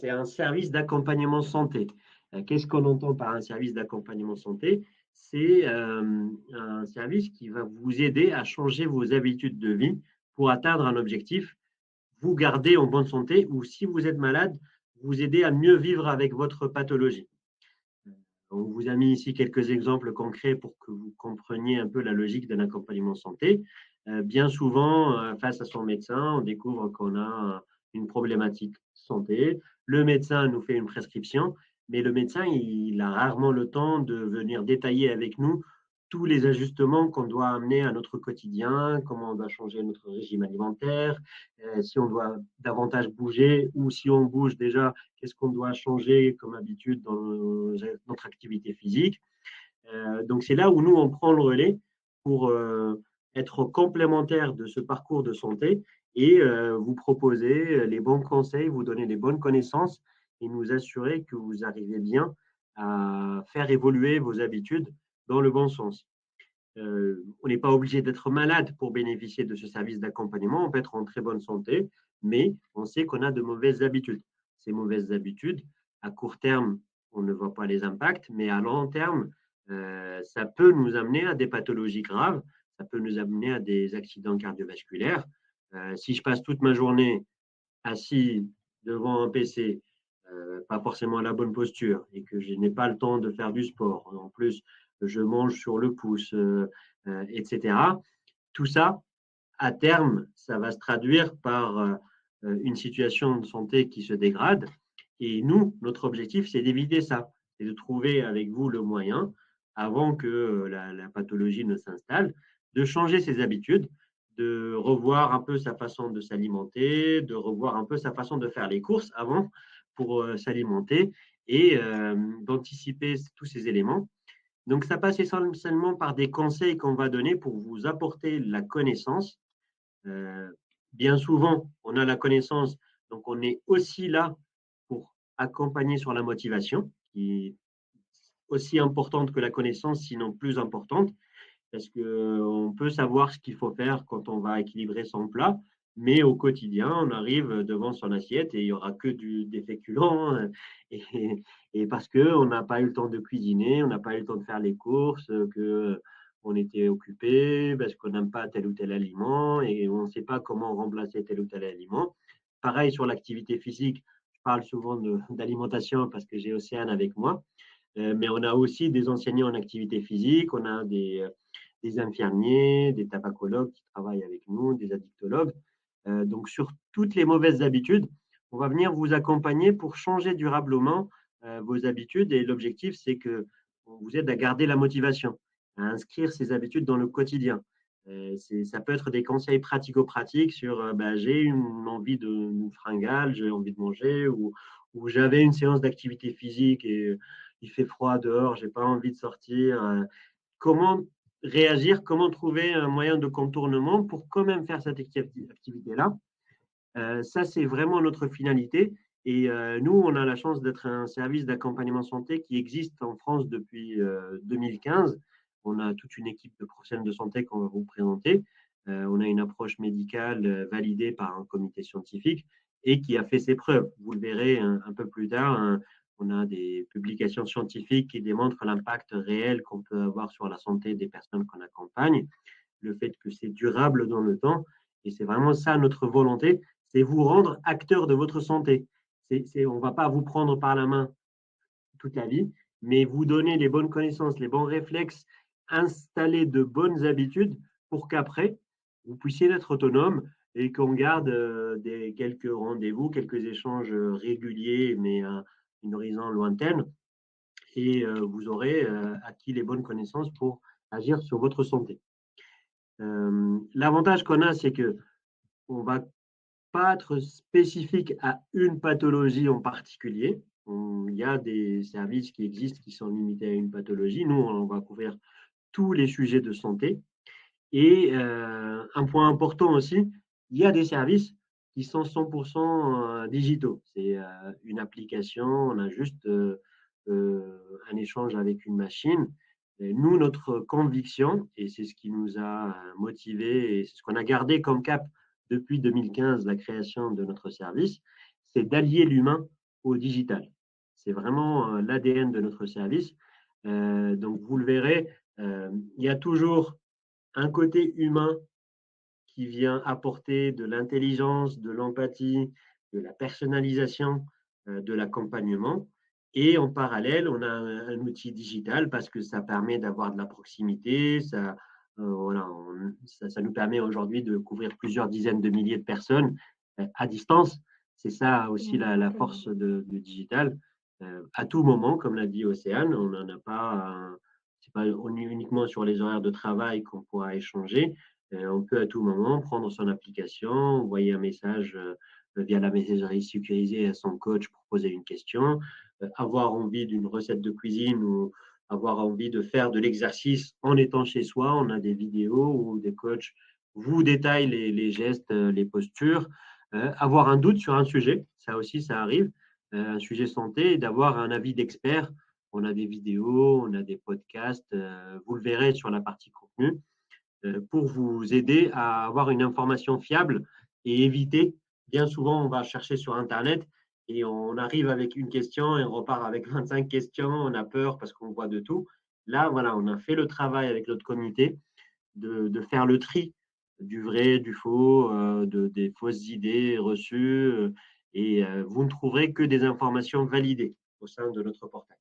c'est un service d'accompagnement santé. Qu'est-ce qu'on entend par un service d'accompagnement santé? C'est un service qui va vous aider à changer vos habitudes de vie pour atteindre un objectif, vous garder en bonne santé ou si vous êtes malade, vous aider à mieux vivre avec votre pathologie. On vous a mis ici quelques exemples concrets pour que vous compreniez un peu la logique d'un accompagnement santé. Bien souvent, face à son médecin, on découvre qu'on a une problématique santé. Le médecin nous fait une prescription, mais le médecin, il a rarement le temps de venir détailler avec nous tous les ajustements qu'on doit amener à notre quotidien, comment on doit changer notre régime alimentaire, si on doit davantage bouger ou si on bouge déjà, qu'est-ce qu'on doit changer comme habitude dans notre activité physique. Donc c'est là où nous, on prend le relais pour être complémentaire de ce parcours de santé et vous proposer les bons conseils, vous donner les bonnes connaissances et nous assurer que vous arrivez bien à faire évoluer vos habitudes dans le bon sens. On n'est pas obligé d'être malade pour bénéficier de ce service d'accompagnement. On peut être en très bonne santé, mais on sait qu'on a de mauvaises habitudes. Ces mauvaises habitudes, à court terme, on ne voit pas les impacts, mais à long terme, ça peut nous amener à des pathologies graves, ça peut nous amener à des accidents cardiovasculaires. Si je passe toute ma journée assis devant un PC, pas forcément à la bonne posture, et que je n'ai pas le temps de faire du sport, en plus, je mange sur le pouce, etc. Tout ça, à terme, ça va se traduire par une situation de santé qui se dégrade. Et nous, notre objectif, c'est d'éviter ça, c'est de trouver avec vous le moyen, avant que la pathologie ne s'installe, de changer ses habitudes, de revoir un peu sa façon de s'alimenter, de revoir un peu sa façon de faire les courses avant pour s'alimenter et d'anticiper tous ces éléments. Donc, ça passe essentiellement par des conseils qu'on va donner pour vous apporter la connaissance. Euh, Bien souvent, on a la connaissance, donc on est aussi là pour accompagner sur la motivation, qui est aussi importante que la connaissance, sinon plus importante, parce qu'on peut savoir ce qu'il faut faire quand on va équilibrer son plat, mais au quotidien, on arrive devant son assiette et il n'y aura que des féculents, et, et parce qu'on n'a pas eu le temps de cuisiner, on n'a pas eu le temps de faire les courses, que on était occupé, parce qu'on n'aime pas tel ou tel aliment et on ne sait pas comment remplacer tel ou tel aliment. Pareil sur l'activité physique, je parle souvent d'alimentation parce que j'ai Océane avec moi, mais on a aussi des enseignants en activité physique, on a des infirmiers, des tabacologues qui travaillent avec nous, des addictologues. Donc, sur toutes les mauvaises habitudes, on va venir vous accompagner pour changer durablement vos habitudes. Et l'objectif, c'est que on vous aide à garder la motivation, à inscrire ces habitudes dans le quotidien. Ça peut être des conseils pratico-pratiques sur j'ai une envie de fringale, j'ai envie de manger, ou j'avais une séance d'activité physique et il fait froid dehors, j'ai pas envie de sortir. Comment réagir, comment trouver un moyen de contournement pour quand même faire cette activité-là. Ça, c'est vraiment notre finalité. Et nous, on a la chance d'être un service d'accompagnement santé qui existe en France depuis 2015. On a toute une équipe de professionnels de santé qu'on va vous présenter. On a une approche médicale validée par un comité scientifique et qui a fait ses preuves. Vous le verrez un peu plus tard. On a des publications scientifiques qui démontrent l'impact réel qu'on peut avoir sur la santé des personnes qu'on accompagne, le fait que c'est durable dans le temps. Et c'est vraiment ça notre volonté, c'est vous rendre acteur de votre santé. On ne va pas vous prendre par la main toute la vie, mais vous donner les bonnes connaissances, les bons réflexes, installer de bonnes habitudes pour qu'après, vous puissiez être autonome et qu'on garde quelques rendez-vous, quelques échanges réguliers, mais à une horizon lointaine, et vous aurez acquis les bonnes connaissances pour agir sur votre santé. L'avantage qu'on a, c'est que on va pas être spécifique à une pathologie en particulier. Il y a des services qui existent qui sont limités à une pathologie. Nous, on va couvrir tous les sujets de santé. Et un point important aussi, il y a des services qui sont 100% digitaux. C'est une application, on a juste un échange avec une machine. Et nous, notre conviction, et c'est ce qui nous a motivés, et c'est ce qu'on a gardé comme cap depuis 2015, la création de notre service, c'est d'allier l'humain au digital. C'est vraiment l'ADN de notre service. Donc, vous le verrez, il y a toujours un côté humain qui vient apporter de l'intelligence, de l'empathie, de la personnalisation, de l'accompagnement. Et en parallèle, on a un outil digital parce que ça permet d'avoir de la proximité, voilà, ça nous permet aujourd'hui de couvrir plusieurs dizaines de milliers de personnes à distance. C'est ça aussi la force du digital. À tout moment, comme l'a dit Océane, on n'en a pas, c'est pas uniquement sur les horaires de travail qu'on pourra échanger. On peut à tout moment prendre son application, envoyer un message via la messagerie sécurisée à son coach pour poser une question, avoir envie d'une recette de cuisine ou avoir envie de faire de l'exercice en étant chez soi. On a des vidéos où des coachs vous détaillent les gestes, les postures. Avoir un doute sur un sujet, ça aussi, ça arrive, un sujet santé, et d'avoir un avis d'expert. On a des vidéos, on a des podcasts, vous le verrez sur la partie contenu pour vous aider à avoir une information fiable et éviter. Bien souvent, on va chercher sur Internet et on arrive avec une question et on repart avec 25 questions. On a peur parce qu'on voit de tout. Là, voilà, on a fait le travail avec notre comité de faire le tri du vrai, du faux, des fausses idées reçues. Et vous ne trouverez que des informations validées au sein de notre portail.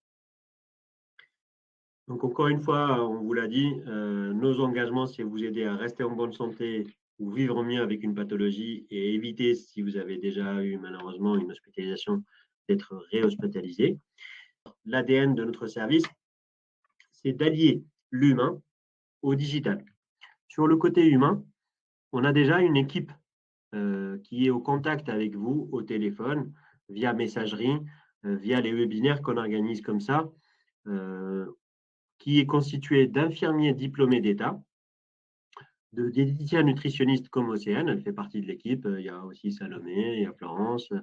Donc, encore une fois, on vous l'a dit, nos engagements, c'est vous aider à rester en bonne santé ou vivre mieux avec une pathologie et éviter, si vous avez déjà eu malheureusement une hospitalisation, d'être réhospitalisé. L'ADN de notre service, c'est d'allier l'humain au digital. Sur le côté humain, on a déjà une équipe qui est au contact avec vous au téléphone, via messagerie, via les webinaires qu'on organise comme ça. Qui est constitué d'infirmiers diplômés d'État, de diététiciens nutritionnistes comme Océane, elle fait partie de l'équipe. Il y a aussi Salomé, il y a Florence.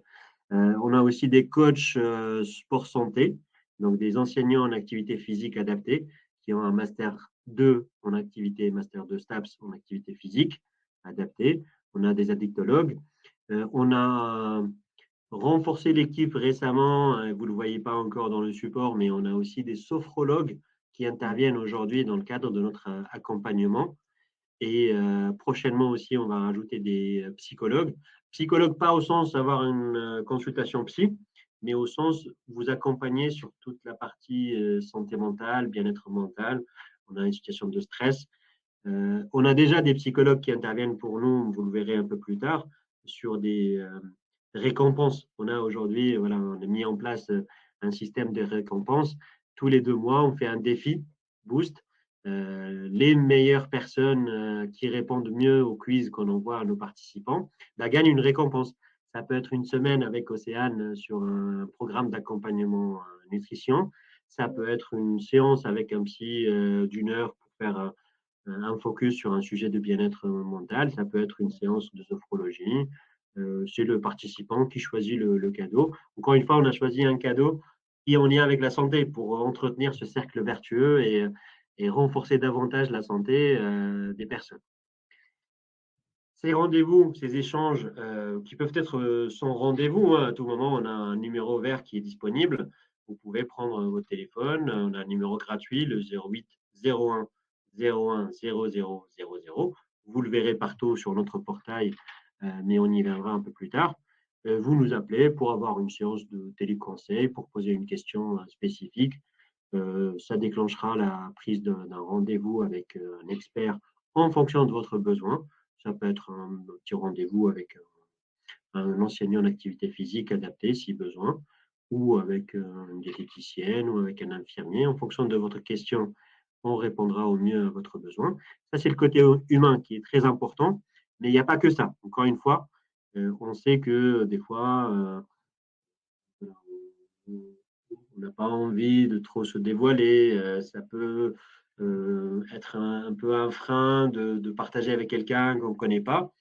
On a aussi des coachs sport santé, donc des enseignants en activité physique adaptée qui ont un master 2 en activité, master 2 STAPS en activité physique adaptée. On a des addictologues. On a renforcé l'équipe récemment, vous ne le voyez pas encore dans le support, mais on a aussi des sophrologues qui interviennent aujourd'hui dans le cadre de notre accompagnement. Et prochainement aussi, on va rajouter des psychologues. Psychologues, pas au sens d'avoir une consultation psy, mais au sens vous accompagner sur toute la partie santé mentale, bien-être mental. On a une situation de stress. On a déjà des psychologues qui interviennent pour nous, vous le verrez un peu plus tard, sur des récompenses. On a aujourd'hui, voilà, on a mis en place un système de récompenses. Tous les 2 mois, on fait un défi boost. Les meilleures personnes qui répondent mieux au quiz qu'on envoie à nos participants gagnent une récompense. Ça peut être une semaine avec Océane sur un programme d'accompagnement nutrition. Ça peut être une séance avec un psy d'une heure pour faire un focus sur un sujet de bien-être mental. Ça peut être une séance de sophrologie. C'est le participant qui choisit le cadeau. Encore une fois, on a choisi un cadeau qui est en lien avec la santé pour entretenir ce cercle vertueux et renforcer davantage la santé des personnes. Ces rendez-vous, ces échanges qui peuvent être sans rendez-vous, à tout moment, on a un numéro vert qui est disponible. Vous pouvez prendre votre téléphone, on a un numéro gratuit, le 08 01 01 00 00. Vous le verrez partout sur notre portail, mais on y viendra un peu plus tard. Vous nous appelez pour avoir une séance de téléconseil, pour poser une question spécifique. Ça déclenchera la prise d'un rendez-vous avec un expert en fonction de votre besoin. Ça peut être un petit rendez-vous avec un enseignant d'activité physique adapté si besoin, ou avec une diététicienne ou avec un infirmier. En fonction de votre question, on répondra au mieux à votre besoin. Ça, c'est le côté humain qui est très important, mais il n'y a pas que ça. Encore une fois, on sait que des fois, on n'a pas envie de trop se dévoiler. Ça peut être un peu un frein de partager avec quelqu'un qu'on ne connaît pas.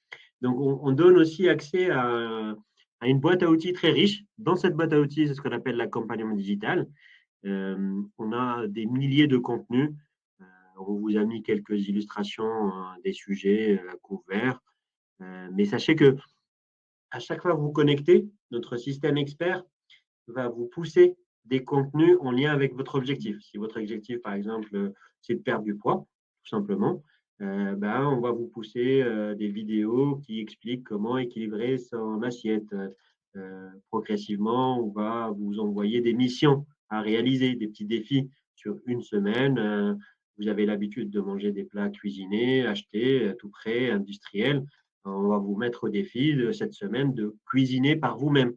Donc, on donne aussi accès à une boîte à outils très riche. Dans cette boîte à outils, c'est ce qu'on appelle l'accompagnement digital. On a des milliers de contenus. On vous a mis quelques illustrations des sujets couverts. Mais sachez que à chaque fois que vous connectez, notre système expert va vous pousser des contenus en lien avec votre objectif. Si votre objectif, par exemple, c'est de perdre du poids, tout simplement, on va vous pousser des vidéos qui expliquent comment équilibrer son assiette. Progressivement, on va vous envoyer des missions à réaliser, des petits défis sur une semaine. Vous avez l'habitude de manger des plats cuisinés, achetés, tout prêt, industriels. On va vous mettre au défi de cette semaine de cuisiner par vous-même.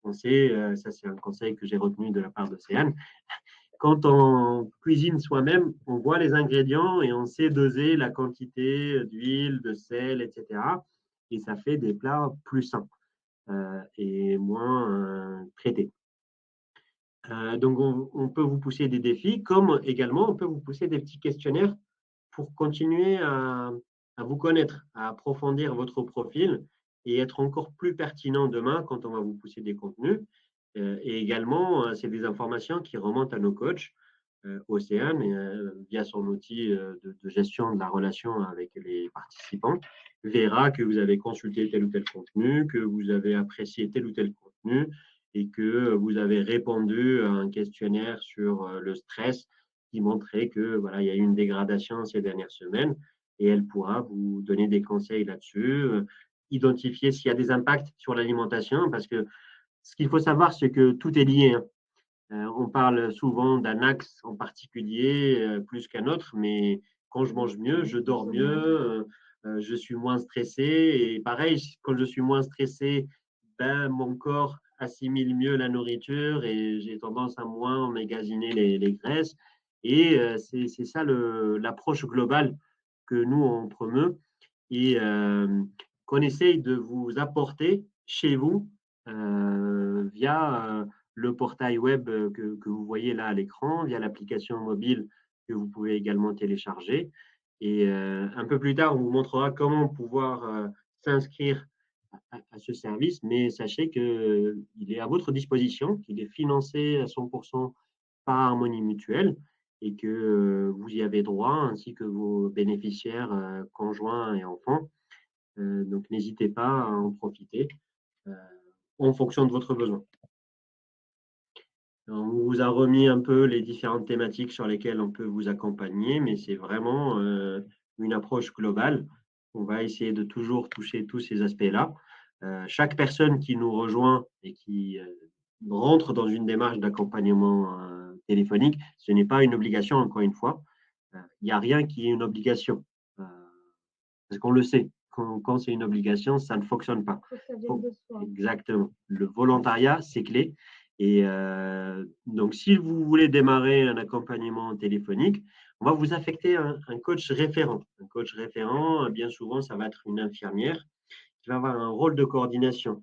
On sait, ça c'est un conseil que j'ai retenu de la part d'Océane, quand on cuisine soi-même, on voit les ingrédients et on sait doser la quantité d'huile, de sel, etc. Et ça fait des plats plus sains et moins traités. Donc, on peut vous pousser des défis, comme également on peut vous pousser des petits questionnaires pour continuer à vous connaître, à approfondir votre profil et être encore plus pertinent demain quand on va vous pousser des contenus. Et également, c'est des informations qui remontent à nos coachs. Océane, via son outil de gestion de la relation avec les participants, verra que vous avez consulté tel ou tel contenu, que vous avez apprécié tel ou tel contenu et que vous avez répondu à un questionnaire sur le stress qui montrait que voilà, il y a eu une dégradation ces dernières semaines et elle pourra vous donner des conseils là-dessus, identifier s'il y a des impacts sur l'alimentation parce que ce qu'il faut savoir, c'est que tout est lié. Hein. On parle souvent d'un axe en particulier plus qu'un autre, mais quand je mange mieux, je dors mieux, je suis moins stressé. Et pareil, quand je suis moins stressé, mon corps assimile mieux la nourriture et j'ai tendance à moins emmagasiner les graisses. Et c'est ça l'approche globale que nous, on promeut et qu'on essaye de vous apporter chez vous via le portail web que vous voyez là à l'écran, via l'application mobile que vous pouvez également télécharger. Et un peu plus tard, on vous montrera comment pouvoir s'inscrire à ce service, mais sachez qu'il est à votre disposition, qu'il est financé à 100% par Harmonie Mutuelle et que vous y avez droit, ainsi que vos bénéficiaires conjoints et enfants. Donc, n'hésitez pas à en profiter en fonction de votre besoin. On vous a remis un peu les différentes thématiques sur lesquelles on peut vous accompagner, mais c'est vraiment une approche globale. On va essayer de toujours toucher tous ces aspects-là. Chaque personne qui nous rejoint et qui rentre dans une démarche d'accompagnement téléphonique, ce n'est pas une obligation, encore une fois. Il n'y a rien qui est une obligation. Parce qu'on le sait, quand c'est une obligation, ça ne fonctionne pas. Ça vient de soi. Exactement. Le volontariat, c'est clé. Et donc, si vous voulez démarrer un accompagnement téléphonique, on va vous affecter un coach référent. Un coach référent, bien souvent, ça va être une infirmière qui va avoir un rôle de coordination.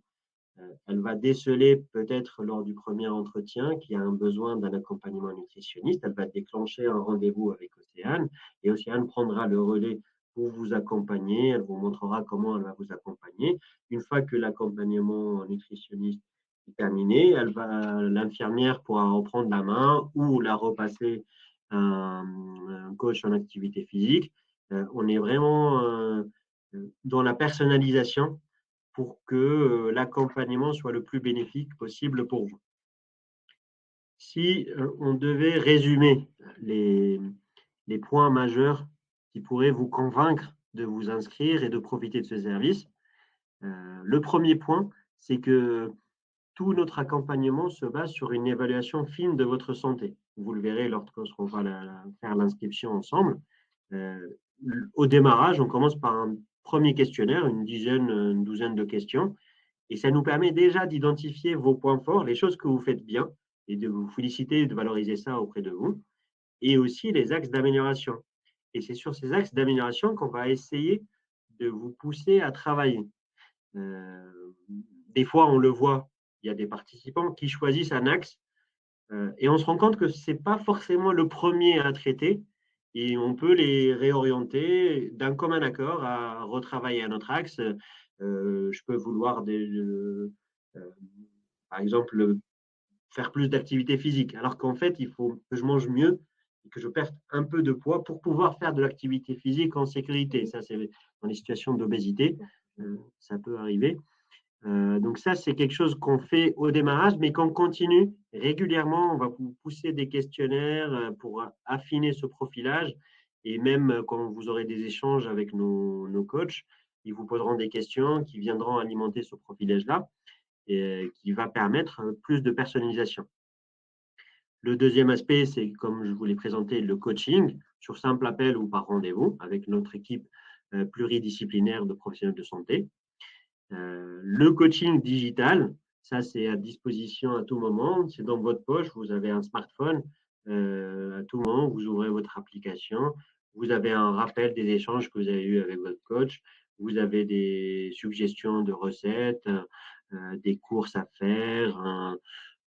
Elle va déceler peut-être lors du premier entretien qu'il y a un besoin d'un accompagnement nutritionniste. Elle va déclencher un rendez-vous avec Océane et Océane prendra le relais pour vous accompagner. Elle vous montrera comment elle va vous accompagner. Une fois que l'accompagnement nutritionniste est terminé, l'infirmière pourra reprendre la main ou la repasser à un coach en activité physique. On est vraiment dans la personnalisation pour que l'accompagnement soit le plus bénéfique possible pour vous. Si on devait résumer les points majeurs qui pourraient vous convaincre de vous inscrire et de profiter de ce service, le premier point, c'est que tout notre accompagnement se base sur une évaluation fine de votre santé. Vous le verrez lorsqu'on va faire l'inscription ensemble. Au démarrage, on commence par un premier questionnaire, une douzaine de questions, et ça nous permet déjà d'identifier vos points forts, les choses que vous faites bien, et de vous féliciter et de valoriser ça auprès de vous, et aussi les axes d'amélioration. Et c'est sur ces axes d'amélioration qu'on va essayer de vous pousser à travailler. Des fois, on le voit, il y a des participants qui choisissent un axe et on se rend compte que ce n'est pas forcément le premier à traiter et on peut les réorienter d'un commun accord à retravailler un autre axe. Je peux vouloir, par exemple, faire plus d'activité physique, alors qu'en fait, il faut que je mange mieux et que je perde un peu de poids pour pouvoir faire de l'activité physique en sécurité. Ça, c'est dans les situations d'obésité, ça peut arriver. Donc ça, c'est quelque chose qu'on fait au démarrage, mais qu'on continue régulièrement. On va vous pousser des questionnaires pour affiner ce profilage. Et même quand vous aurez des échanges avec nos coachs, ils vous poseront des questions qui viendront alimenter ce profilage-là et qui va permettre plus de personnalisation. Le deuxième aspect, c'est, comme je vous l'ai présenté, le coaching sur simple appel ou par rendez-vous avec notre équipe pluridisciplinaire de professionnels de santé. Le coaching digital, ça c'est à disposition à tout moment, c'est dans votre poche, vous avez un smartphone, à tout moment, vous ouvrez votre application, vous avez un rappel des échanges que vous avez eus avec votre coach, vous avez des suggestions de recettes, des courses à faire,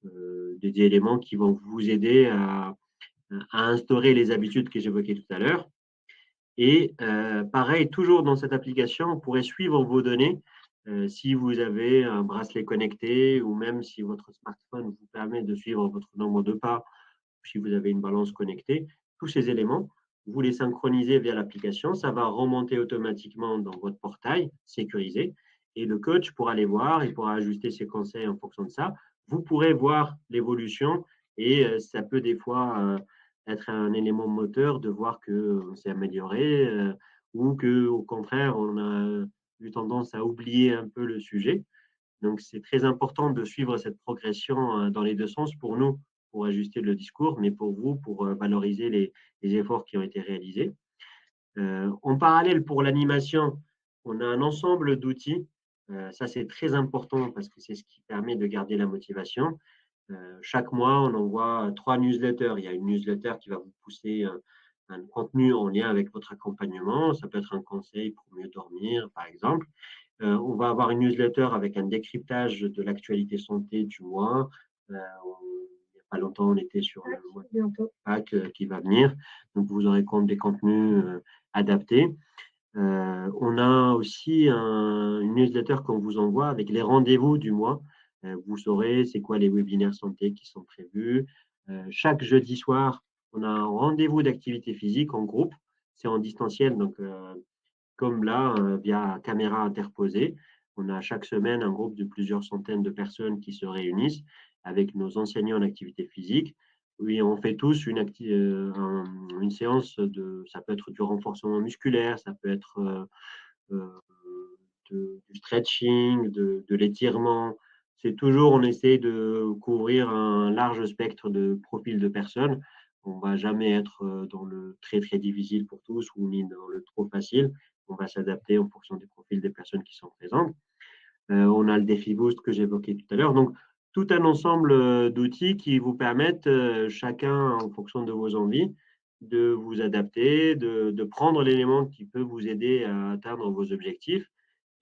des éléments qui vont vous aider à instaurer les habitudes que j'évoquais tout à l'heure. Et pareil, toujours dans cette application, on pourrait suivre vos données si vous avez un bracelet connecté ou même si votre smartphone vous permet de suivre votre nombre de pas, si vous avez une balance connectée. Tous ces éléments, vous les synchronisez via l'application. Ça va remonter automatiquement dans votre portail sécurisé et le coach pourra les voir, il pourra ajuster ses conseils en fonction de ça. Vous pourrez voir l'évolution et ça peut des fois être un élément moteur de voir qu'on s'est amélioré ou qu'au contraire, on a eu tendance à oublier un peu le sujet. Donc, c'est très important de suivre cette progression dans les deux sens pour nous, pour ajuster le discours, mais pour vous, pour valoriser les efforts qui ont été réalisés. En parallèle, pour l'animation, on a un ensemble d'outils. Ça, c'est très important parce que c'est ce qui permet de garder la motivation. Chaque mois, on envoie 3 newsletters. Il y a une newsletter qui va vous pousser un contenu en lien avec votre accompagnement. Ça peut être un conseil pour mieux dormir, par exemple. On va avoir une newsletter avec un décryptage de l'actualité santé du mois. Il n'y a pas longtemps, on était sur le mois de Pâques qui va venir. Donc, vous aurez compte des contenus adaptés. On a aussi une newsletter qu'on vous envoie avec les rendez-vous du mois. Vous saurez c'est quoi les webinaires santé qui sont prévus. Chaque jeudi soir, on a un rendez-vous d'activité physique en groupe. C'est en distanciel, donc comme là, via caméra interposée. On a chaque semaine un groupe de plusieurs centaines de personnes qui se réunissent avec nos enseignants en activité physique. Oui, on fait tous une séance ça peut être du renforcement musculaire, ça peut être du stretching, de l'étirement. C'est toujours, on essaie de couvrir un large spectre de profils de personnes. On ne va jamais être dans le très, très difficile pour tous ou ni dans le trop facile. On va s'adapter en fonction du profil des personnes qui sont présentes. On a le défi boost que j'évoquais tout à l'heure. Donc, tout un ensemble d'outils qui vous permettent, chacun en fonction de vos envies, de vous adapter, de prendre l'élément qui peut vous aider à atteindre vos objectifs.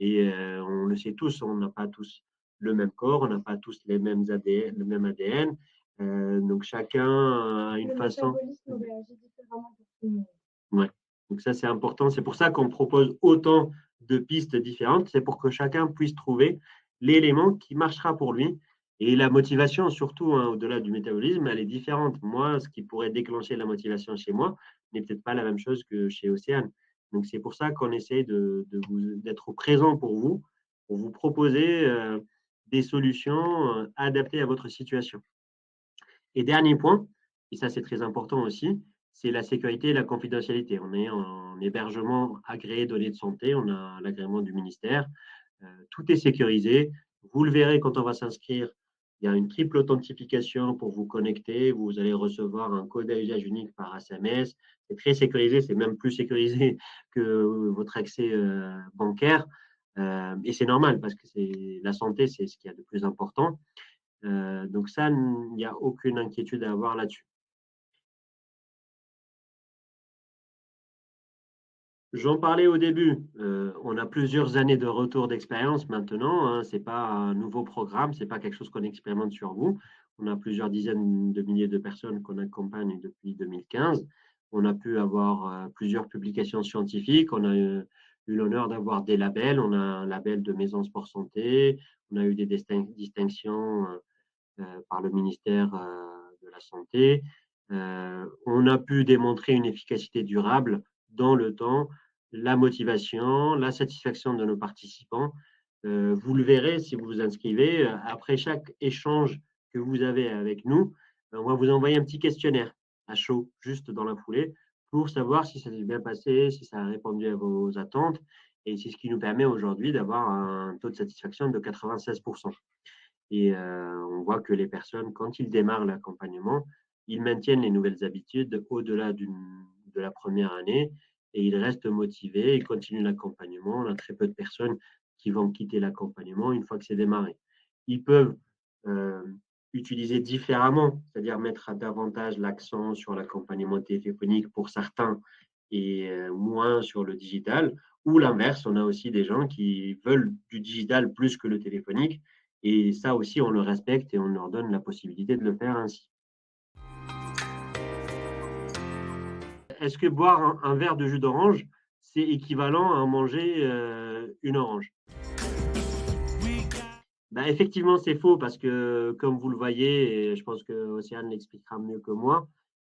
Et on le sait tous, on n'a pas tous le même corps, on n'a pas tous les mêmes ADN, le même ADN. Donc chacun a une façon. Le métabolisme réagit différemment pour tout le monde. Ouais. Donc ça, c'est important. C'est pour ça qu'on propose autant de pistes différentes. C'est pour que chacun puisse trouver l'élément qui marchera pour lui. Et la motivation, surtout, hein, au-delà du métabolisme, elle est différente. Moi, ce qui pourrait déclencher la motivation chez moi n'est peut-être pas la même chose que chez Océane. Donc, c'est pour ça qu'on essaie d'être présent pour vous proposer des solutions adaptées à votre situation. Et dernier point, et ça c'est très important aussi, c'est la sécurité et la confidentialité. On est en hébergement agréé données de santé, on a l'agrément du ministère, tout est sécurisé. Vous le verrez quand on va s'inscrire, il y a une triple authentification pour vous connecter, vous allez recevoir un code à usage unique par SMS, c'est très sécurisé, c'est même plus sécurisé que votre accès bancaire. Et c'est normal parce que la santé, c'est ce qu'il y a de plus important. Donc ça, il n'y a aucune inquiétude à avoir là-dessus. J'en parlais au début. On a plusieurs années de retour d'expérience maintenant. Hein. Ce n'est pas un nouveau programme, ce n'est pas quelque chose qu'on expérimente sur vous. On a plusieurs dizaines de milliers de personnes qu'on accompagne depuis 2015. On a pu avoir plusieurs publications scientifiques. On a eu l'honneur d'avoir des labels. On a un label de Maison Sport Santé. On a eu des distinctions par le ministère de la Santé. On a pu démontrer une efficacité durable dans le temps, la motivation, la satisfaction de nos participants. Vous le verrez si vous vous inscrivez. Après chaque échange que vous avez avec nous, on va vous envoyer un petit questionnaire à chaud, juste dans la foulée, pour savoir si ça s'est bien passé, si ça a répondu à vos attentes. Et c'est ce qui nous permet aujourd'hui d'avoir un taux de satisfaction de 96%. Et on voit que les personnes, quand ils démarrent l'accompagnement, ils maintiennent les nouvelles habitudes au-delà de la première année et ils restent motivés, ils continuent l'accompagnement. On a très peu de personnes qui vont quitter l'accompagnement une fois que c'est démarré. Ils peuvent utiliser différemment, c'est-à-dire mettre davantage l'accent sur l'accompagnement téléphonique pour certains et moins sur le digital, ou l'inverse, on a aussi des gens qui veulent du digital plus que le téléphonique, et ça aussi, on le respecte et on leur donne la possibilité de le faire ainsi. Est-ce que boire un verre de jus d'orange, c'est équivalent à manger une orange? Ben, effectivement, c'est faux parce que, comme vous le voyez, et je pense que Océane l'expliquera mieux que moi,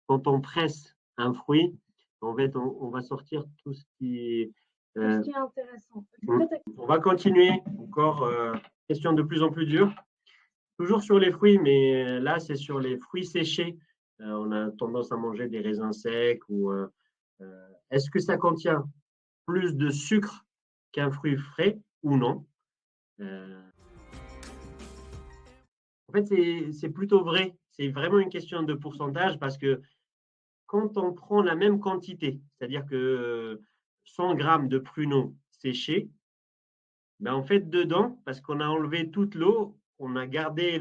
quand on presse un fruit, en fait, on va sortir tout ce qui est. Ce qui est intéressant. On va continuer encore. Question de plus en plus dure. Toujours sur les fruits, mais là, c'est sur les fruits séchés. On a tendance à manger des raisins secs. Est-ce que ça contient plus de sucre qu'un fruit frais ou non? En fait, c'est plutôt vrai. C'est vraiment une question de pourcentage parce que quand on prend la même quantité, c'est-à-dire que 100 grammes de pruneaux séchés, ben en fait, dedans, parce qu'on a enlevé toute l'eau, on a gardé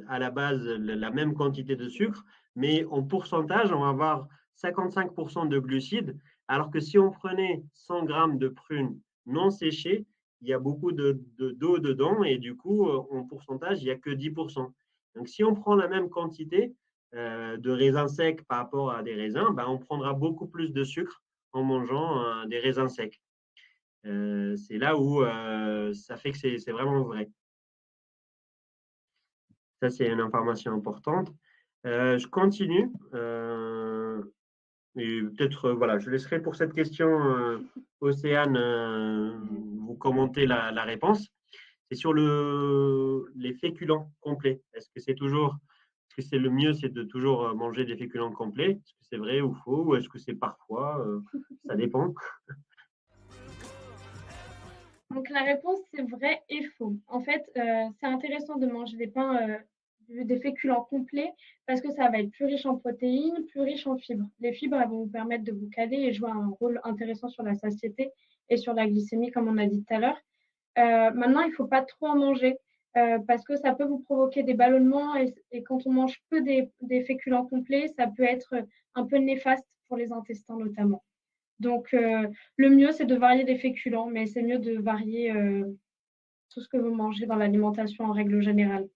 à la base la même quantité de sucre, mais en pourcentage, on va avoir 55% de glucides, alors que si on prenait 100 grammes de prunes non séchées, il y a beaucoup d'eau dedans et du coup, en pourcentage, il n'y a que 10%. Donc, si on prend la même quantité de raisins secs par rapport à des raisins, ben, on prendra beaucoup plus de sucre en mangeant des raisins secs. C'est là où ça fait que c'est vraiment vrai. Ça, c'est une information importante. Je continue. Et peut-être, voilà, je laisserai pour cette question, Océane, vous commenter la réponse. C'est sur les féculents complets. Est-ce que c'est le mieux, c'est de toujours manger des féculents complets? Est-ce que c'est vrai ou faux? Ou est-ce que c'est parfois? Ça dépend. Donc la réponse, c'est vrai et faux. En fait, c'est intéressant de manger des pains, des féculents complets parce que ça va être plus riche en protéines, plus riche en fibres. Les fibres, elles vont vous permettre de vous caler et jouer un rôle intéressant sur la satiété et sur la glycémie, comme on a dit tout à l'heure. Maintenant, il ne faut pas trop en manger parce que ça peut vous provoquer des ballonnements et quand on mange peu des féculents complets, ça peut être un peu néfaste pour les intestins notamment. Donc, le mieux, c'est de varier les féculents, mais c'est mieux de varier tout ce que vous mangez dans l'alimentation en règle générale.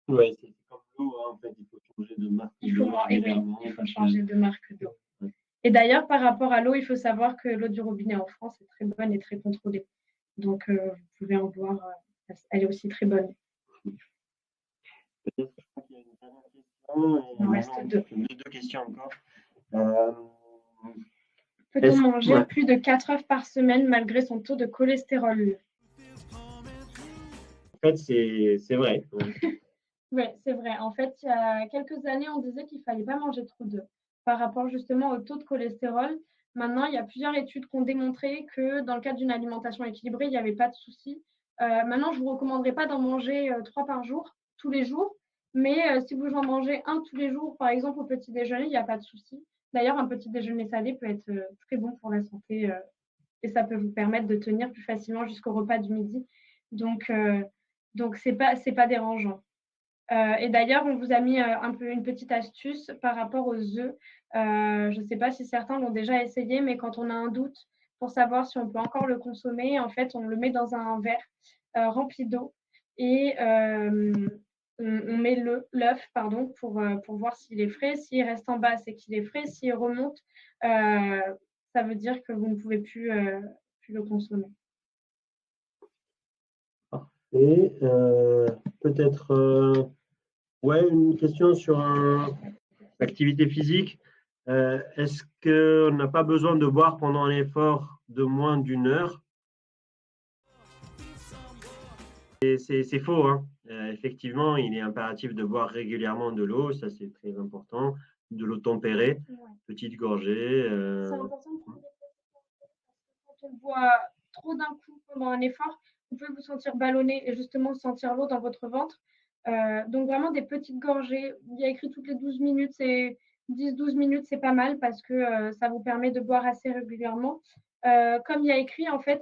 Oui, c'est comme l'eau, hein, en fait, il faut changer de marque d'eau régulièrement. Il faut changer de marque d'eau. Et d'ailleurs, par rapport à l'eau, il faut savoir que l'eau du robinet en France est très bonne et très contrôlée. Donc, vous pouvez en boire, elle est aussi très bonne. Peut-être qu'il y a une dernière question. Il en reste deux. Deux questions encore. Peut-on manger plus de 4 œufs par semaine malgré son taux de cholestérol? En fait, c'est vrai. Oui, c'est vrai. En fait, il y a quelques années, on disait qu'il ne fallait pas manger trop d'œufs par rapport justement au taux de cholestérol. Maintenant, il y a plusieurs études qui ont démontré que dans le cadre d'une alimentation équilibrée, il n'y avait pas de souci. Maintenant, je ne vous recommanderais pas d'en manger 3 par jour, tous les jours. Mais si vous en mangez un tous les jours, par exemple au petit déjeuner, il n'y a pas de souci. D'ailleurs, un petit déjeuner salé peut être très bon pour la santé et ça peut vous permettre de tenir plus facilement jusqu'au repas du midi. Donc c'est pas dérangeant. Et d'ailleurs, on vous a mis un peu une petite astuce par rapport aux œufs. Je ne sais pas si certains l'ont déjà essayé, mais quand on a un doute pour savoir si on peut encore le consommer, en fait, on le met dans un verre rempli d'eau et on met l'œuf pour voir s'il est frais. S'il reste en bas, c'est qu'il est frais. S'il remonte, ça veut dire que vous ne pouvez plus le consommer. Et peut-être une question sur l'activité physique. Est-ce qu'on n'a pas besoin de boire pendant un effort de moins d'1 heure? C'est faux, hein. Effectivement, il est impératif de boire régulièrement de l'eau, ça c'est très important, de l'eau tempérée, Ouais. petite gorgée. C'est important de prendre des petites gorgées parce que quand on boit trop d'un coup pendant un effort, vous pouvez vous sentir ballonné et justement sentir l'eau dans votre ventre. Donc vraiment des petites gorgées. Il y a écrit toutes les 12 minutes, c'est 10-12 minutes, c'est pas mal parce que ça vous permet de boire assez régulièrement. Comme il y a écrit, en fait,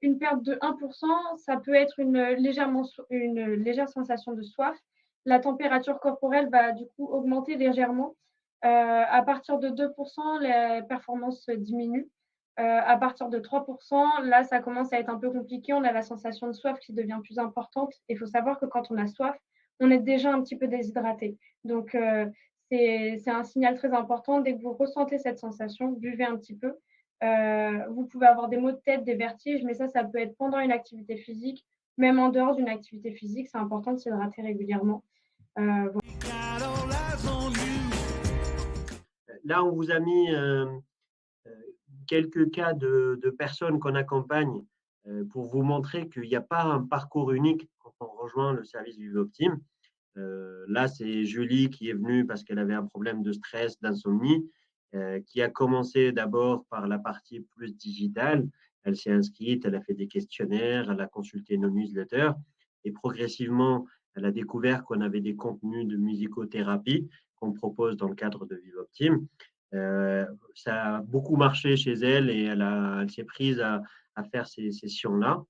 une perte de 1%, ça peut être une légère sensation de soif. La température corporelle va du coup augmenter légèrement. À partir de 2%, les performances diminuent. À partir de 3%, là, ça commence à être un peu compliqué. On a la sensation de soif qui devient plus importante. Il faut savoir que quand on a soif, on est déjà un petit peu déshydraté. Donc, c'est un signal très important. Dès que vous ressentez cette sensation, buvez un petit peu. Vous pouvez avoir des maux de tête, des vertiges, mais ça peut être pendant une activité physique, même en dehors d'une activité physique. C'est important de s'hydrater régulièrement. Voilà. Là, on vous a mis quelques cas de personnes qu'on accompagne pour vous montrer qu'il n'y a pas un parcours unique quand on rejoint le service Vivoptime. Là, c'est Julie qui est venue parce qu'elle avait un problème de stress, d'insomnie, qui a commencé d'abord par la partie plus digitale. Elle s'est inscrite, elle a fait des questionnaires, elle a consulté nos newsletters et progressivement, elle a découvert qu'on avait des contenus de musicothérapie qu'on propose dans le cadre de Vivoptime. Ça a beaucoup marché chez elle et elle s'est prise à faire ces sessions-là.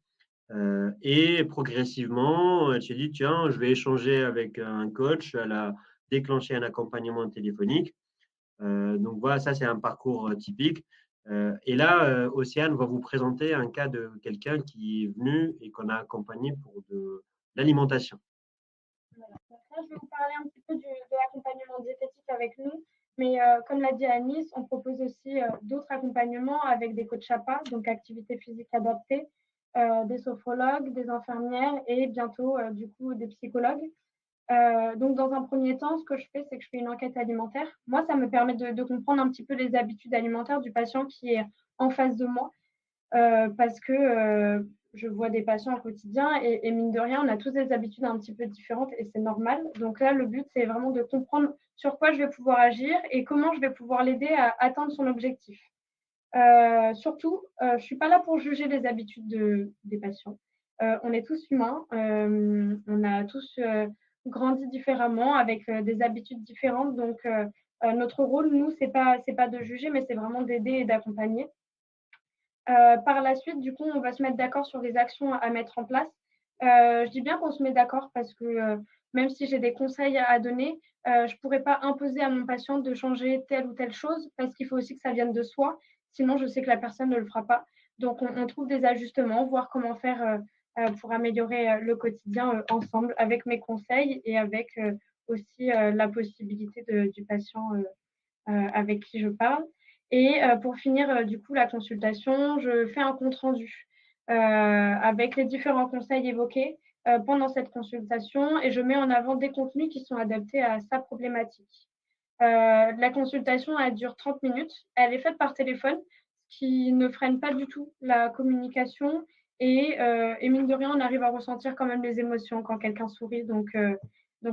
Et progressivement, elle s'est dit, tiens, je vais échanger avec un coach. Elle a déclenché un accompagnement téléphonique. Donc voilà, ça c'est un parcours typique. Et là, Océane va vous présenter un cas de quelqu'un qui est venu et qu'on a accompagné pour de l'alimentation. Voilà. Donc là, je vais vous parler un petit peu de l'accompagnement diététique avec nous. Mais comme l'a dit Anis, on propose aussi d'autres accompagnements avec des coachs CHAPA, donc activité physique adaptée, des sophrologues, des infirmières et bientôt du coup des psychologues. Donc dans un premier temps, ce que je fais, c'est que je fais une enquête alimentaire. Moi, ça me permet de comprendre un petit peu les habitudes alimentaires du patient qui est en face de moi. Parce que je vois des patients au quotidien et mine de rien, on a tous des habitudes un petit peu différentes et c'est normal. Donc là, le but, c'est vraiment de comprendre sur quoi je vais pouvoir agir et comment je vais pouvoir l'aider à atteindre son objectif. Surtout, je ne suis pas là pour juger les habitudes des patients. On est tous humains, on a tous grandi différemment avec des habitudes différentes. Donc, notre rôle, nous, c'est pas de juger, mais c'est vraiment d'aider et d'accompagner. Par la suite, du coup, on va se mettre d'accord sur les actions à mettre en place. Je dis bien qu'on se met d'accord parce que même si j'ai des conseils à donner, je ne pourrais pas imposer à mon patient de changer telle ou telle chose parce qu'il faut aussi que ça vienne de soi. Sinon, je sais que la personne ne le fera pas. Donc, on trouve des ajustements, voir comment faire pour améliorer le quotidien ensemble avec mes conseils et avec aussi la possibilité du patient avec qui je parle. Et pour finir, du coup, la consultation, je fais un compte rendu avec les différents conseils évoqués pendant cette consultation et je mets en avant des contenus qui sont adaptés à sa problématique. La consultation, elle dure 30 minutes. Elle est faite par téléphone, ce qui ne freine pas du tout la communication. Et mine de rien, on arrive à ressentir quand même les émotions quand quelqu'un sourit. Donc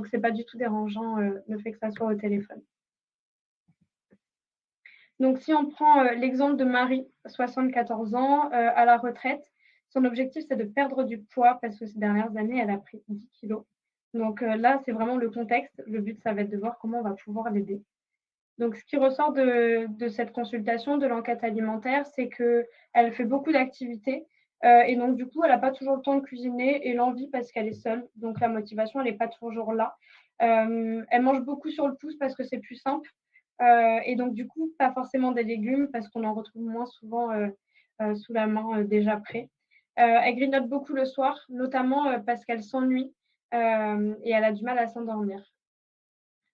c'est pas du tout dérangeant le fait que ça soit au téléphone. Donc, si on prend l'exemple de Marie, 74 ans, à la retraite, son objectif, c'est de perdre du poids parce que ces dernières années, elle a pris 10 kilos. Donc là, c'est vraiment le contexte. Le but, ça va être de voir comment on va pouvoir l'aider. Donc, ce qui ressort de cette consultation, de l'enquête alimentaire, c'est qu'elle fait beaucoup d'activités. Et donc, du coup, elle n'a pas toujours le temps de cuisiner et l'envie parce qu'elle est seule. Donc, la motivation, elle n'est pas toujours là. Elle mange beaucoup sur le pouce parce que c'est plus simple. Et donc, du coup, pas forcément des légumes parce qu'on en retrouve moins souvent sous la main déjà prêts. Elle grignote beaucoup le soir, notamment parce qu'elle s'ennuie et elle a du mal à s'endormir.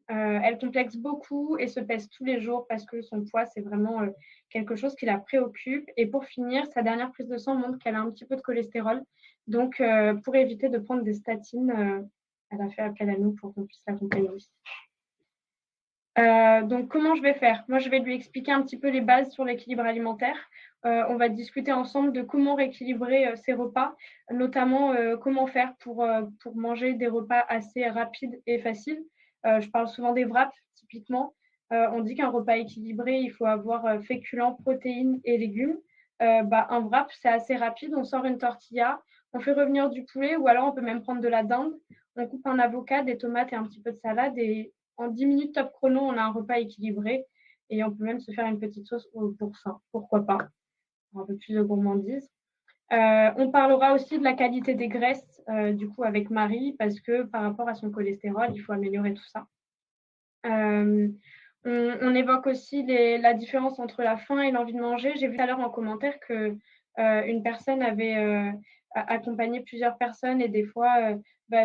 Elle complexe beaucoup et se pèse tous les jours parce que son poids, c'est vraiment quelque chose qui la préoccupe. Et pour finir, sa dernière prise de sang montre qu'elle a un petit peu de cholestérol. Donc, pour éviter de prendre des statines, elle a fait appel à nous pour qu'on puisse l'accompagner aussi. Donc, comment je vais faire? Moi, je vais lui expliquer un petit peu les bases sur l'équilibre alimentaire. On va discuter ensemble de comment rééquilibrer ses repas, notamment comment faire pour manger des repas assez rapides et faciles. Je parle souvent des wraps, typiquement. On dit qu'un repas équilibré, il faut avoir féculents, protéines et légumes. Un wrap, c'est assez rapide. On sort une tortilla, on fait revenir du poulet ou alors on peut même prendre de la dinde. On coupe un avocat, des tomates et un petit peu de salade. Et en 10 minutes top chrono, on a un repas équilibré. Et on peut même se faire une petite sauce pour ça. Pourquoi pas? Pour un peu plus de gourmandise. On parlera aussi de la qualité des graisses, du coup, avec Marie, parce que par rapport à son cholestérol, il faut améliorer tout ça. On évoque aussi la différence entre la faim et l'envie de manger. J'ai vu tout à l'heure en commentaire que une personne avait accompagné plusieurs personnes et des fois,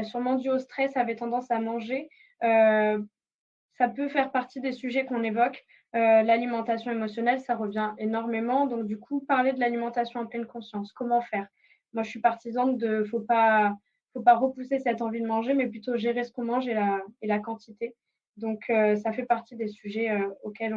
sûrement dû au stress, avait tendance à manger. Ça peut faire partie des sujets qu'on évoque. L'alimentation émotionnelle, ça revient énormément. Donc, du coup, parler de l'alimentation en pleine conscience. Comment faire? Moi, je suis partisane de faut pas repousser cette envie de manger, mais plutôt gérer ce qu'on mange et la quantité. Donc, ça fait partie des sujets auxquels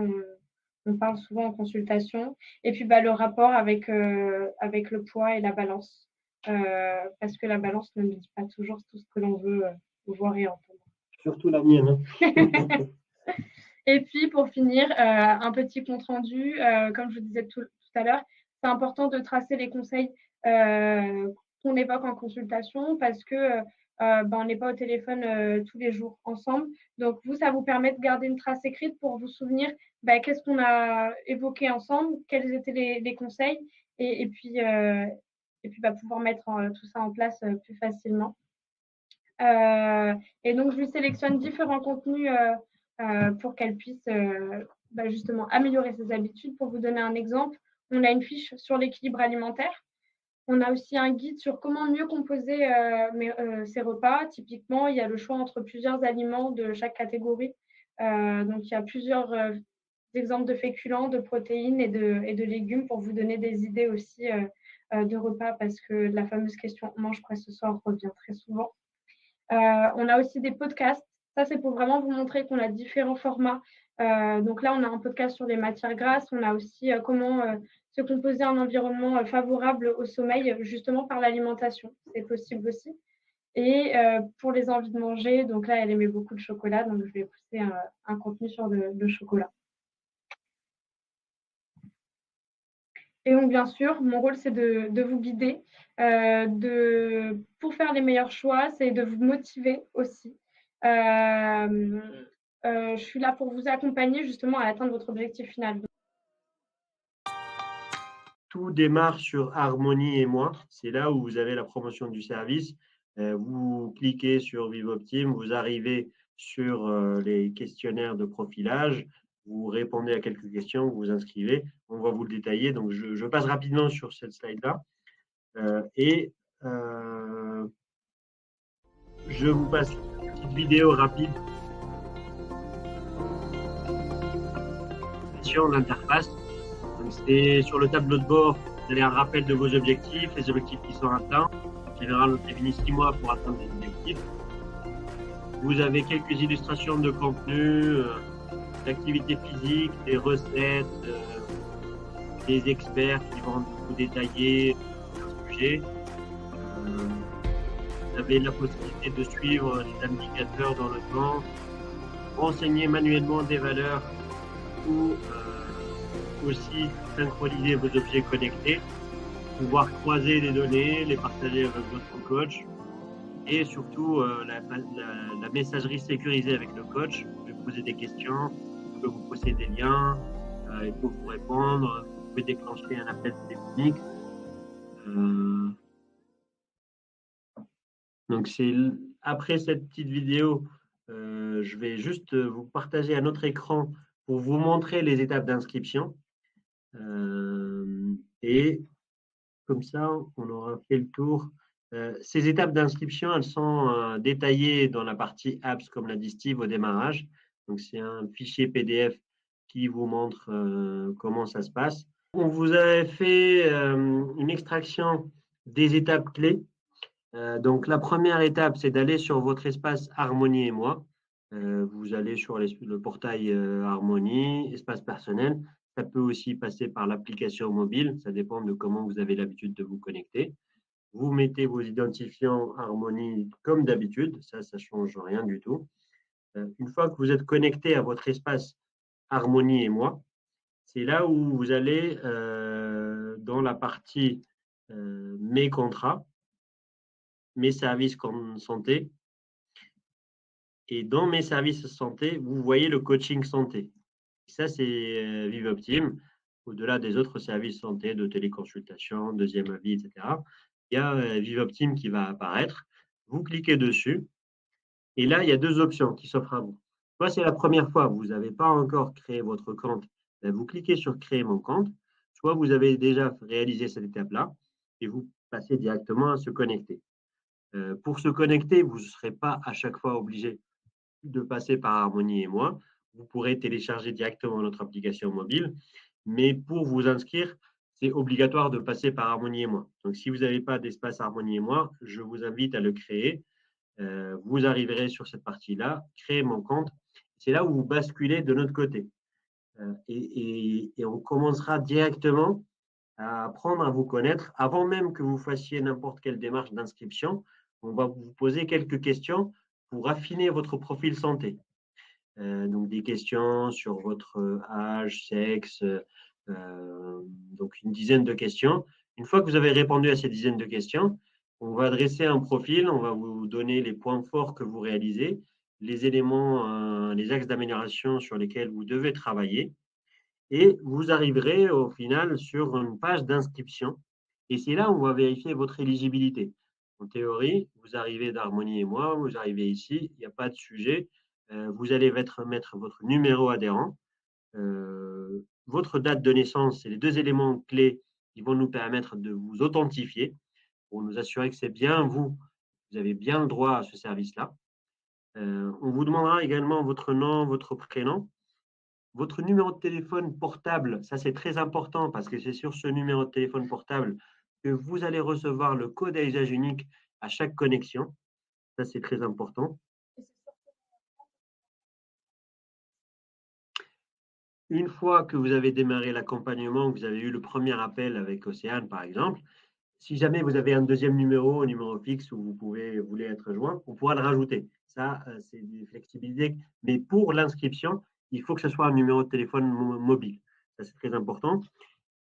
on parle souvent en consultation. Et puis, le rapport avec le poids et la balance. Parce que la balance ne nous dit pas toujours tout ce que l'on veut voir et entendre. Surtout la mienne. Et puis, pour finir, un petit compte-rendu. Comme je vous disais tout à l'heure, c'est important de tracer les conseils qu'on évoque en consultation parce que on n'est pas au téléphone tous les jours ensemble. Donc, ça vous permet de garder une trace écrite pour vous souvenir qu'est-ce qu'on a évoqué ensemble, quels étaient les conseils, et puis pouvoir mettre tout ça en place plus facilement. Et donc, je lui sélectionne différents contenus pour qu'elle puisse justement améliorer ses habitudes. Pour vous donner un exemple, on a une fiche sur l'équilibre alimentaire. On a aussi un guide sur comment mieux composer ses repas. Typiquement, il y a le choix entre plusieurs aliments de chaque catégorie. Donc, il y a plusieurs exemples de féculents, de protéines et de légumes pour vous donner des idées aussi de repas parce que la fameuse question « mange quoi ce soir » revient très souvent. On a aussi des podcasts. Ça, c'est pour vraiment vous montrer qu'on a différents formats. Donc là, on a un podcast sur les matières grasses. On a aussi comment se composer un environnement favorable au sommeil, justement par l'alimentation. C'est possible aussi. Et pour les envies de manger, donc là, elle aimait beaucoup le chocolat, donc je vais pousser un contenu sur le chocolat. Et donc, bien sûr, mon rôle, c'est de vous guider. Pour faire les meilleurs choix, c'est de vous motiver aussi. Je suis là pour vous accompagner justement à atteindre votre objectif final. Tout démarre sur Harmonie et moi. C'est là où vous avez la promotion du service. Vous cliquez sur Vivoptime, vous arrivez sur les questionnaires de profilage, vous répondez à quelques questions, vous vous inscrivez. On va vous le détailler. Donc, je passe rapidement sur cette slide-là. Je vous passe une petite vidéo rapide sur l'interface. C'est sur le tableau de bord, vous avez un rappel de vos objectifs, les objectifs qui sont atteints. En général, on définit 6 mois pour atteindre les objectifs. Vous avez quelques illustrations de contenu, d'activités physiques, des recettes, des experts qui vont vous détailler un sujet. Vous avez la possibilité de suivre les indicateurs dans le temps, renseigner manuellement des valeurs ou aussi synchroniser vos objets connectés, pouvoir croiser les données, les partager avec votre coach et surtout la messagerie sécurisée avec le coach. Vous pouvez poser des questions, il peut vous poser des liens, il peut vous répondre, vous pouvez déclencher un appel téléphonique. Donc après cette petite vidéo, je vais juste vous partager un autre écran pour vous montrer les étapes d'inscription. Et comme ça, on aura fait le tour. Ces étapes d'inscription, elles sont détaillées dans la partie apps, comme l'a dit Steve au démarrage. Donc, c'est un fichier PDF qui vous montre comment ça se passe. On vous a fait une extraction des étapes clés. Donc, la première étape, c'est d'aller sur votre espace Harmonie et moi. Vous allez sur le portail Harmonie, espace personnel. Ça peut aussi passer par l'application mobile. Ça dépend de comment vous avez l'habitude de vous connecter. Vous mettez vos identifiants Harmony comme d'habitude. Ça ne change rien du tout. Une fois que vous êtes connecté à votre espace Harmony et moi, c'est là où vous allez dans la partie mes contrats, mes services santé. Et dans mes services santé, vous voyez le coaching santé. Ça, c'est ViveOptime. Au-delà des autres services santé, de téléconsultation, deuxième avis, etc., il y a ViveOptime qui va apparaître. Vous cliquez dessus. Et là, il y a deux options qui s'offrent à vous. Soit c'est la première fois, vous n'avez pas encore créé votre compte, vous cliquez sur créer mon compte. Soit vous avez déjà réalisé cette étape-là et vous passez directement à se connecter. Pour se connecter, vous ne serez pas à chaque fois obligé de passer par Harmony et moi. Vous pourrez télécharger directement notre application mobile, mais pour vous inscrire, c'est obligatoire de passer par Harmony et moi. Donc, si vous n'avez pas d'espace Harmony et moi, je vous invite à le créer. Vous arriverez sur cette partie-là, créer mon compte. C'est là où vous basculez de notre côté. Et on commencera directement à apprendre à vous connaître. Avant même que vous fassiez n'importe quelle démarche d'inscription, on va vous poser quelques questions pour affiner votre profil santé. Donc des questions sur votre âge, sexe, donc une dizaine de questions. Une fois que vous avez répondu à ces dizaines de questions, on va dresser un profil, on va vous donner les points forts que vous réalisez, les éléments, les axes d'amélioration sur lesquels vous devez travailler, et vous arriverez au final sur une page d'inscription. Et c'est là où on va vérifier votre éligibilité. En théorie, vous arrivez d'Harmony et moi, vous arrivez ici, il n'y a pas de sujet. Vous allez mettre votre numéro adhérent, votre date de naissance, c'est les deux éléments clés qui vont nous permettre de vous authentifier pour nous assurer que c'est bien vous, vous avez bien le droit à ce service-là. On vous demandera également votre nom, votre prénom, votre numéro de téléphone portable. Ça, c'est très important parce que c'est sur ce numéro de téléphone portable que vous allez recevoir le code à usage unique à chaque connexion. Ça, c'est très important. Une fois que vous avez démarré l'accompagnement, que vous avez eu le premier appel avec Océane, par exemple, si jamais vous avez un deuxième numéro, un numéro fixe où vous voulez être joint, on pourra le rajouter. Ça, c'est des flexibilités. Mais pour l'inscription, il faut que ce soit un numéro de téléphone mobile. Ça, c'est très important.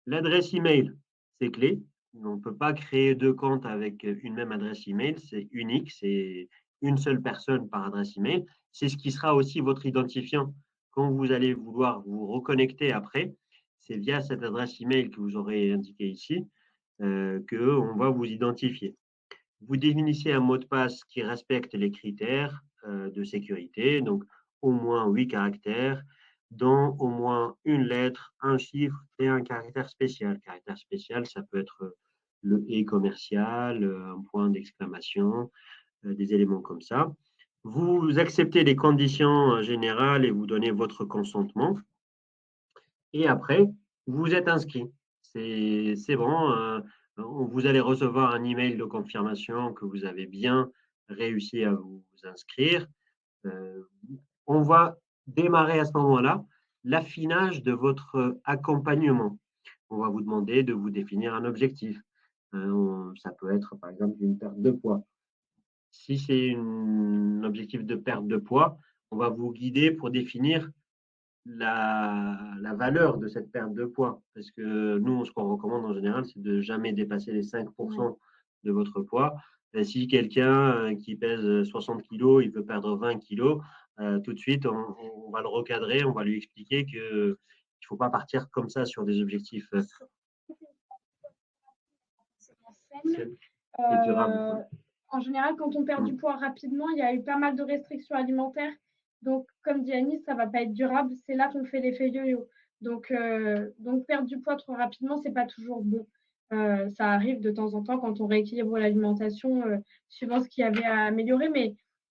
L'adresse email, c'est clé. On ne peut pas créer deux comptes avec une même adresse email. C'est unique. C'est une seule personne par adresse email. C'est ce qui sera aussi votre identifiant quand vous allez vouloir vous reconnecter après. C'est via cette adresse email que vous aurez indiqué ici qu'on va vous identifier. Vous définissez un mot de passe qui respecte les critères de sécurité, donc au moins 8 caractères, dont au moins une lettre, un chiffre et un caractère spécial. Caractère spécial, ça peut être le « et » commercial, un point d'exclamation, des éléments comme ça. Vous acceptez les conditions générales et vous donnez votre consentement. Et après, vous êtes inscrit. C'est bon. Vous allez recevoir un email de confirmation que vous avez bien réussi à vous inscrire. On va démarrer à ce moment-là l'affinage de votre accompagnement. On va vous demander de vous définir un objectif. Ça peut être, par exemple, une perte de poids. Si c'est un objectif de perte de poids, on va vous guider pour définir la valeur de cette perte de poids. Parce que nous, ce qu'on recommande en général, c'est de jamais dépasser les 5% de votre poids. Et si quelqu'un qui pèse 60 kg, il veut perdre 20 kg, tout de suite, on va le recadrer, on va lui expliquer qu'il ne faut pas partir comme ça sur des objectifs. C'est durable. En général, quand on perd du poids rapidement, il y a eu pas mal de restrictions alimentaires. Donc, comme dit Anis, ça ne va pas être durable. C'est là qu'on fait l'effet yo-yo. Donc, perdre du poids trop rapidement, ce n'est pas toujours bon. Ça arrive de temps en temps quand on rééquilibre l'alimentation, suivant ce qu'il y avait à améliorer.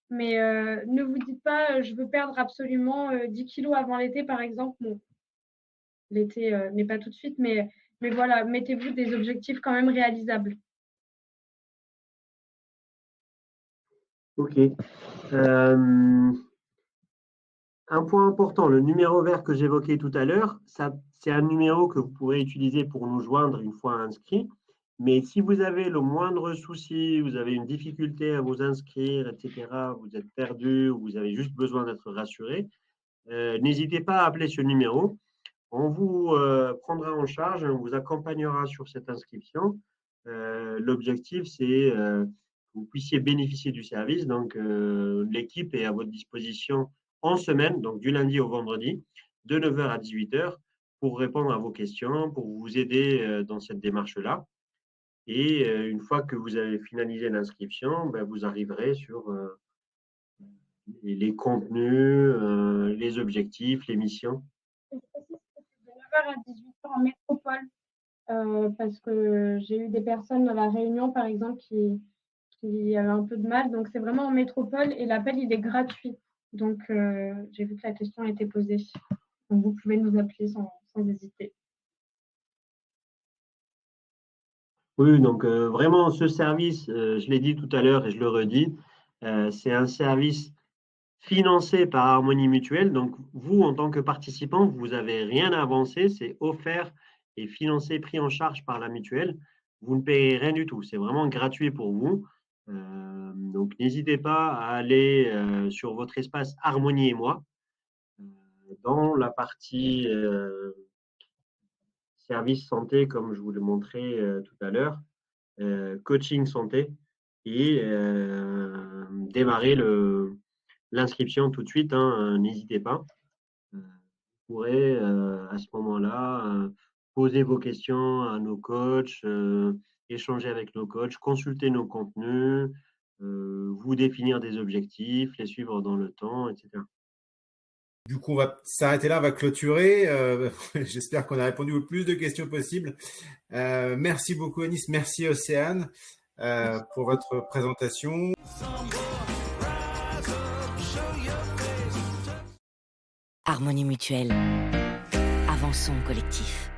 Mais ne vous dites pas, je veux perdre absolument 10 kilos avant l'été, par exemple. Bon, l'été, mais pas tout de suite. Mais voilà, mettez-vous des objectifs quand même réalisables. Ok. Un point important, le numéro vert que j'évoquais tout à l'heure, c'est un numéro que vous pourrez utiliser pour nous joindre une fois inscrit. Mais si vous avez le moindre souci, vous avez une difficulté à vous inscrire, etc., vous êtes perdu ou vous avez juste besoin d'être rassuré, n'hésitez pas à appeler ce numéro. On vous prendra en charge, on vous accompagnera sur cette inscription. L'objectif, c'est que vous puissiez bénéficier du service. Donc, l'équipe est à votre disposition en semaine, donc du lundi au vendredi, de 9h à 18h, pour répondre à vos questions, pour vous aider dans cette démarche-là. Et une fois que vous avez finalisé l'inscription, ben, vous arriverez sur les contenus, les objectifs, les missions. Je précise que c'est de 9h à 18h en métropole, parce que j'ai eu des personnes dans la Réunion, par exemple, qui avaient un peu de mal. Donc, c'est vraiment en métropole et l'appel, il est gratuit. Donc, j'ai vu que la question a été posée. Donc, vous pouvez nous appeler sans hésiter. Oui, donc vraiment, ce service, je l'ai dit tout à l'heure et je le redis, c'est un service financé par Harmonie Mutuelle. Donc, vous, en tant que participant, vous n'avez rien à avancer, c'est offert et financé, pris en charge par la mutuelle. Vous ne payez rien du tout, c'est vraiment gratuit pour vous. Donc, n'hésitez pas à aller sur votre espace Harmonie et moi, dans la partie service santé, comme je vous le montrais tout à l'heure, coaching santé, et démarrer l'inscription tout de suite, hein, n'hésitez pas. Vous pourrez à ce moment-là poser vos questions à nos coachs, échanger avec nos coachs, consulter nos contenus, vous définir des objectifs, les suivre dans le temps, etc. Du coup, on va s'arrêter là, on va clôturer. J'espère qu'on a répondu au plus de questions possibles. Merci beaucoup, Anis. Merci, Océane, pour votre présentation. Harmonie Mutuelle. Avançons collectif.